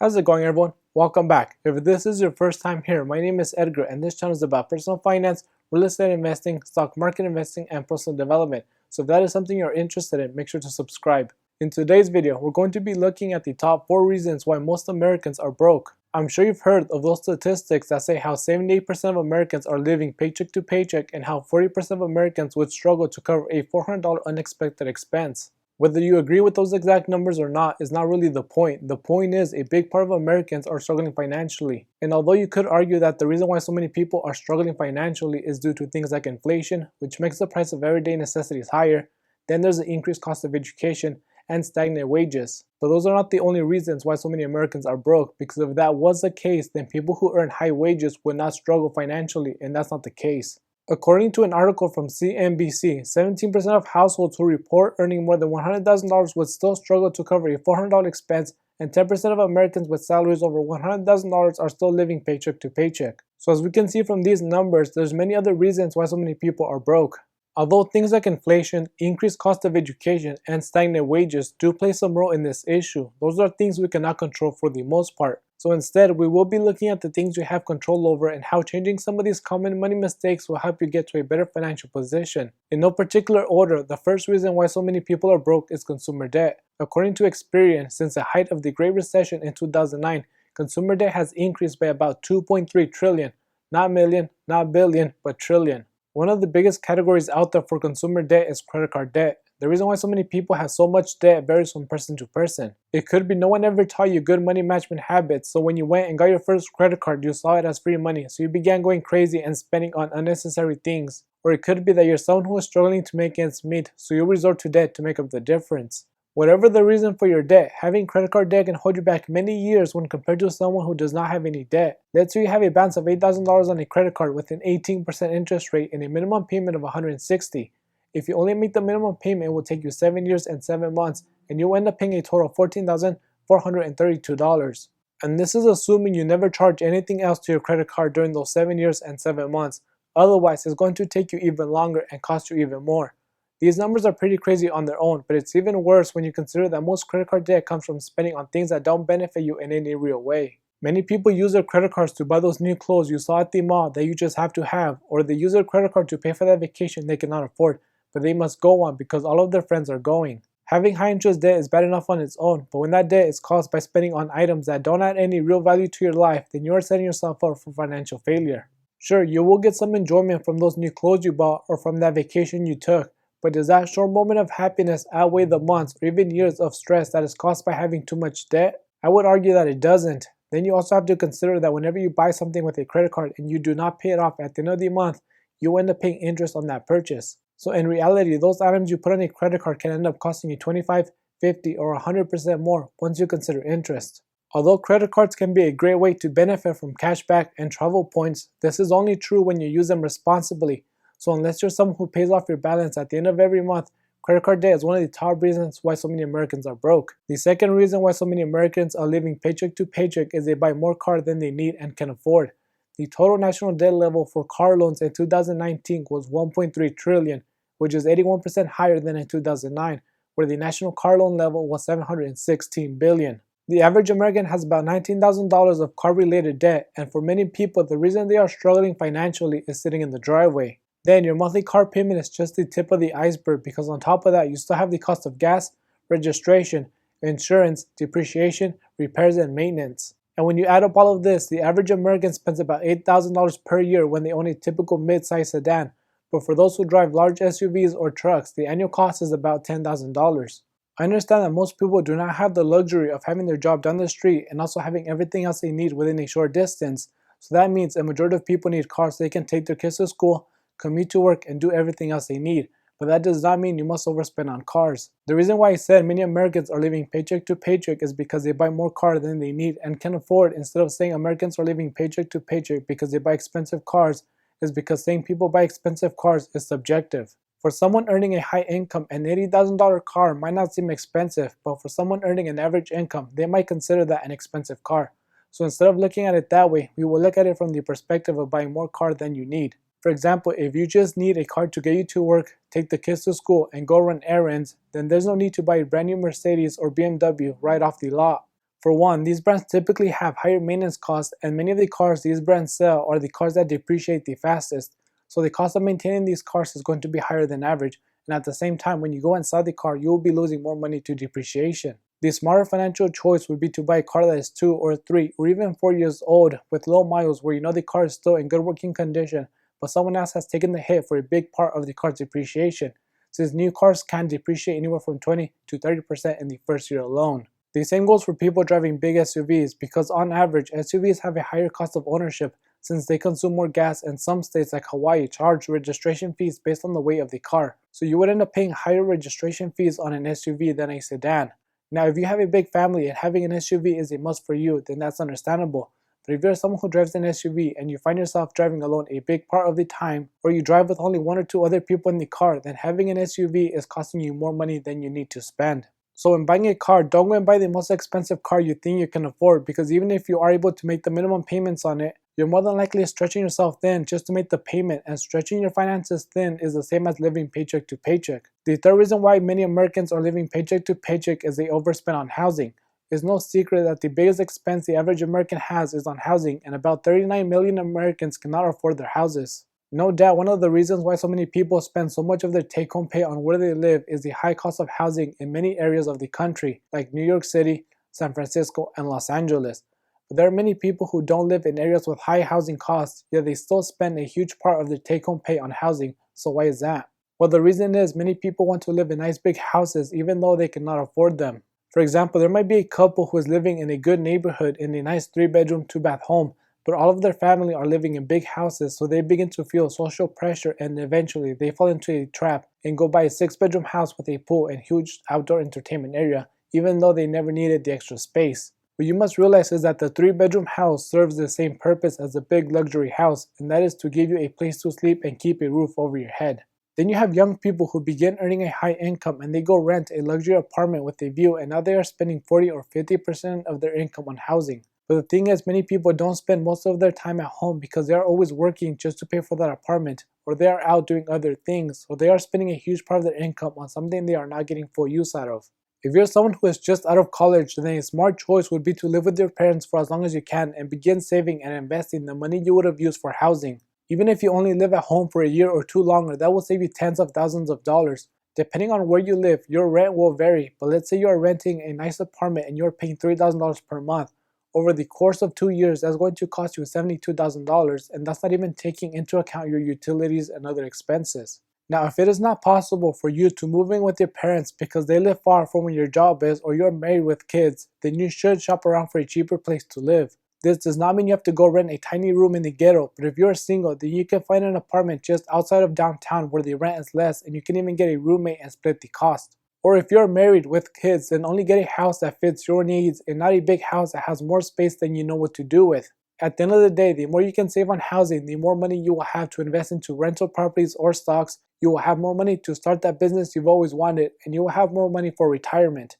How's it going, everyone? Welcome back. If this is your first time here, my name is Edgar and this channel is about personal finance, real estate investing, stock market investing, and personal development. So if that is something you're interested in, make sure to subscribe. In today's video, we're going to be looking at the top 4 reasons why most Americans are broke. I'm sure you've heard of those statistics that say how 78% of Americans are living paycheck to paycheck and how 40% of Americans would struggle to cover a $400 unexpected expense. Whether you agree with those exact numbers or not is not really the point. The point is a big part of Americans are struggling financially. And although you could argue that the reason why so many people are struggling financially is due to things like inflation, which makes the price of everyday necessities higher, then there's the increased cost of education and stagnant wages. But those are not the only reasons why so many Americans are broke, because if that was the case, then people who earn high wages would not struggle financially, and that's not the case. According to an article from CNBC, 17% of households who report earning more than $100,000 would still struggle to cover a $400 expense, and 10% of Americans with salaries over $100,000 are still living paycheck to paycheck. So as we can see from these numbers, there's many other reasons why so many people are broke. Although things like inflation, increased cost of education, and stagnant wages do play some role in this issue, those are things we cannot control for the most part. So instead, we will be looking at the things we have control over and how changing some of these common money mistakes will help you get to a better financial position. In no particular order, the first reason why so many people are broke is consumer debt. According to Experian, since the height of the Great Recession in 2009, consumer debt has increased by about 2.3 trillion, not million, not billion, but trillion. One of the biggest categories out there for consumer debt is credit card debt. The reason why so many people have so much debt varies from person to person. It could be no one ever taught you good money management habits, so when you went and got your first credit card, you saw it as free money, so you began going crazy and spending on unnecessary things. Or it could be that you're someone who is struggling to make ends meet, so you resort to debt to make up the difference. Whatever the reason for your debt, having credit card debt can hold you back many years when compared to someone who does not have any debt. Let's say you have a balance of $8,000 on a credit card with an 18% interest rate and a minimum payment of $160. If you only meet the minimum payment, it will take you 7 years and 7 months, and you'll end up paying a total of $14,432. And this is assuming you never charge anything else to your credit card during those 7 years and 7 months. Otherwise, it's going to take you even longer and cost you even more. These numbers are pretty crazy on their own, but it's even worse when you consider that most credit card debt comes from spending on things that don't benefit you in any real way. Many people use their credit cards to buy those new clothes you saw at the mall that you just have to have, or they use their credit card to pay for that vacation they cannot afford, but they must go on because all of their friends are going. Having high interest debt is bad enough on its own, but when that debt is caused by spending on items that don't add any real value to your life, then you are setting yourself up for financial failure. Sure, you will get some enjoyment from those new clothes you bought or from that vacation you took, but does that short moment of happiness outweigh the months or even years of stress that is caused by having too much debt? I would argue that it doesn't. Then you also have to consider that whenever you buy something with a credit card and you do not pay it off at the end of the month, you end up paying interest on that purchase. So in reality, those items you put on a credit card can end up costing you 25, 50, or 100% more once you consider interest. Although credit cards can be a great way to benefit from cashback and travel points, this is only true when you use them responsibly. So unless you're someone who pays off your balance at the end of every month, credit card debt is one of the top reasons why so many Americans are broke. The second reason why so many Americans are living paycheck to paycheck is they buy more cars than they need and can afford. The total national debt level for car loans in 2019 was 1.3 trillion, which is 81% higher than in 2009, where the national car loan level was 716 billion. The average American has about $19,000 of car-related debt, and for many people, the reason they are struggling financially is sitting in the driveway. Then your monthly car payment is just the tip of the iceberg, because on top of that, you still have the cost of gas, registration, insurance, depreciation, repairs, and maintenance. And when you add up all of this, the average American spends about $8,000 per year when they own a typical mid-size sedan. But for those who drive large SUVs or trucks, the annual cost is about $10,000. I understand that most people do not have the luxury of having their job down the street and also having everything else they need within a short distance. So that means a majority of people need cars so they can take their kids to school, commute to work, and do everything else they need. But that does not mean you must overspend on cars. The reason why I said many Americans are living paycheck to paycheck is because they buy more cars than they need and can afford, instead of saying Americans are living paycheck to paycheck because they buy expensive cars, is because saying people buy expensive cars is subjective. For someone earning a high income, an $80,000 car might not seem expensive, but for someone earning an average income, they might consider that an expensive car. So instead of looking at it that way, we will look at it from the perspective of buying more car than you need. For example, if you just need a car to get you to work, take the kids to school, and go run errands, then there's no need to buy a brand new Mercedes or BMW right off the lot. For one, these brands typically have higher maintenance costs, and many of the cars these brands sell are the cars that depreciate the fastest. So the cost of maintaining these cars is going to be higher than average, and at the same time, when you go and sell the car, you will be losing more money to depreciation. The smarter financial choice would be to buy a car that is 2 or 3 or even 4 years old with low miles, where you know the car is still in good working condition, but someone else has taken the hit for a big part of the car's depreciation, since new cars can depreciate anywhere from 20 to 30% in the first year alone. The same goes for people driving big SUVs, because on average, SUVs have a higher cost of ownership since they consume more gas, and some states like Hawaii charge registration fees based on the weight of the car. So you would end up paying higher registration fees on an SUV than a sedan. Now, if you have a big family and having an SUV is a must for you, then that's understandable. But if you're someone who drives an SUV and you find yourself driving alone a big part of the time, or you drive with only 1 or 2 other people in the car, then having an SUV is costing you more money than you need to spend. So when buying a car, don't go and buy the most expensive car you think you can afford, because even if you are able to make the minimum payments on it, you're more than likely stretching yourself thin just to make the payment, and stretching your finances thin is the same as living paycheck to paycheck. The third reason why many Americans are living paycheck to paycheck is they overspend on housing. It's no secret that the biggest expense the average American has is on housing, and about 39 million Americans cannot afford their houses. No doubt, one of the reasons why so many people spend so much of their take-home pay on where they live is the high cost of housing in many areas of the country, like New York City, San Francisco, and Los Angeles. But there are many people who don't live in areas with high housing costs, yet they still spend a huge part of their take-home pay on housing. So why is that? Well, the reason is many people want to live in nice big houses even though they cannot afford them. For example, there might be a couple who is living in a good neighborhood in a nice 3-bedroom, 2-bath home, but all of their family are living in big houses, so they begin to feel social pressure, and eventually they fall into a trap and go buy a 6-bedroom house with a pool and huge outdoor entertainment area, even though they never needed the extra space. What you must realize is that the 3-bedroom house serves the same purpose as a big luxury house, and that is to give you a place to sleep and keep a roof over your head. Then you have young people who begin earning a high income and they go rent a luxury apartment with a view, and now they are spending 40 or 50% of their income on housing. But the thing is, many people don't spend most of their time at home because they are always working just to pay for that apartment, or they are out doing other things, or they are spending a huge part of their income on something they are not getting full use out of. If you're someone who is just out of college, then a smart choice would be to live with your parents for as long as you can and begin saving and investing the money you would have used for housing. Even if you only live at home for a year or two longer, that will save you tens of thousands of dollars. Depending on where you live, your rent will vary, but let's say you are renting a nice apartment and you're paying $3,000 per month. Over the course of 2 years, that's going to cost you $72,000, and that's not even taking into account your utilities and other expenses. Now, if it is not possible for you to move in with your parents because they live far from where your job is, or you're married with kids, then you should shop around for a cheaper place to live. This does not mean you have to go rent a tiny room in the ghetto, but if you're single, then you can find an apartment just outside of downtown where the rent is less and you can even get a roommate and split the cost. Or if you're married with kids, then only get a house that fits your needs and not a big house that has more space than you know what to do with. At the end of the day, the more you can save on housing, the more money you will have to invest into rental properties or stocks. You will have more money to start that business you've always wanted, and you will have more money for retirement.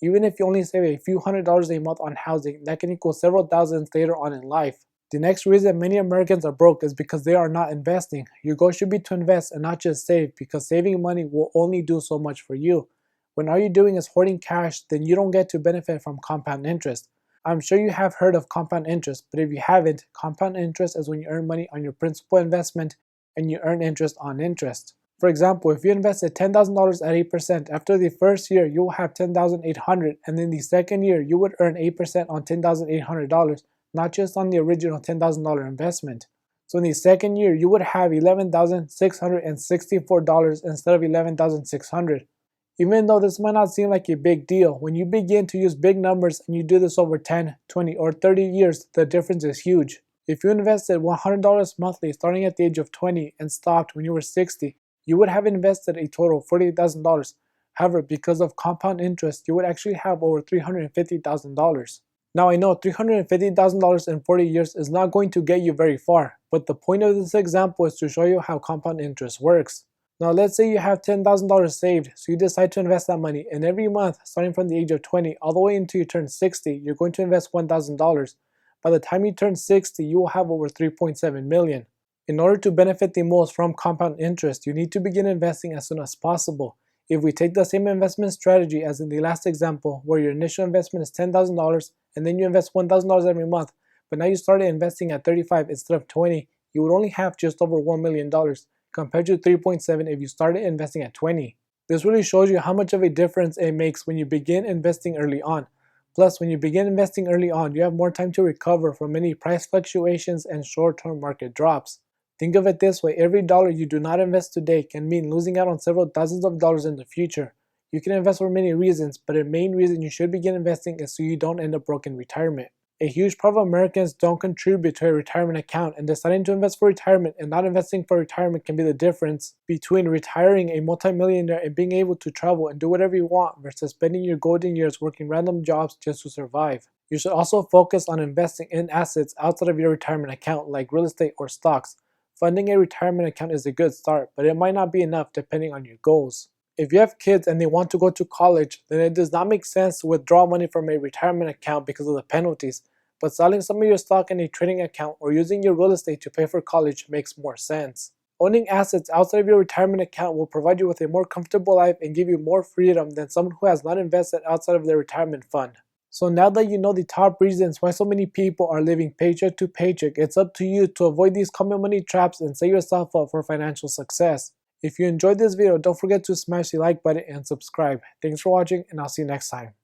Even if you only save a few $100s a month on housing, that can equal several thousands later on in life. The next reason many Americans are broke is because they are not investing. Your goal should be to invest and not just save, because saving money will only do so much for you. When all you're doing is hoarding cash, then you don't get to benefit from compound interest. I'm sure you have heard of compound interest, but if you haven't, compound interest is when you earn money on your principal investment and you earn interest on interest. For example, if you invested $10,000 at 8%, after the first year you will have $10,800, and in the second year you would earn 8% on $10,800, not just on the original $10,000 investment. So in the second year you would have $11,664 instead of $11,600. Even though this might not seem like a big deal, when you begin to use big numbers and you do this over 10, 20, or 30 years, the difference is huge. If you invested $100 monthly starting at the age of 20 and stopped when you were 60, you would have invested a total of $48,000. However, because of compound interest, you would actually have over $350,000. Now I know $350,000 in 40 years is not going to get you very far, but the point of this example is to show you how compound interest works. Now let's say you have $10,000 saved, so you decide to invest that money, and every month, starting from the age of 20 all the way until you turn 60, you're going to invest $1,000. By the time you turn 60, you will have over $3.7 million. In order to benefit the most from compound interest, you need to begin investing as soon as possible. If we take the same investment strategy as in the last example, where your initial investment is $10,000 and then you invest $1,000 every month, but now you started investing at 35 instead of 20, you would only have just over $1 million compared to 3.7 if you started investing at 20. This really shows you how much of a difference it makes when you begin investing early on. Plus, when you begin investing early on, you have more time to recover from any price fluctuations and short-term market drops. Think of it this way, every dollar you do not invest today can mean losing out on several thousands of dollars in the future. You can invest for many reasons, but the main reason you should begin investing is so you don't end up broke in retirement. A huge part of Americans don't contribute to a retirement account, and deciding to invest for retirement and not investing for retirement can be the difference between retiring a multimillionaire and being able to travel and do whatever you want versus spending your golden years working random jobs just to survive. You should also focus on investing in assets outside of your retirement account like real estate or stocks. Funding a retirement account is a good start, but it might not be enough depending on your goals. If you have kids and they want to go to college, then it does not make sense to withdraw money from a retirement account because of the penalties, but selling some of your stock in a trading account or using your real estate to pay for college makes more sense. Owning assets outside of your retirement account will provide you with a more comfortable life and give you more freedom than someone who has not invested outside of their retirement fund. So now that you know the top reasons why so many people are living paycheck to paycheck, it's up to you to avoid these common money traps and set yourself up for financial success. If you enjoyed this video, don't forget to smash the like button and subscribe. Thanks for watching, and I'll see you next time.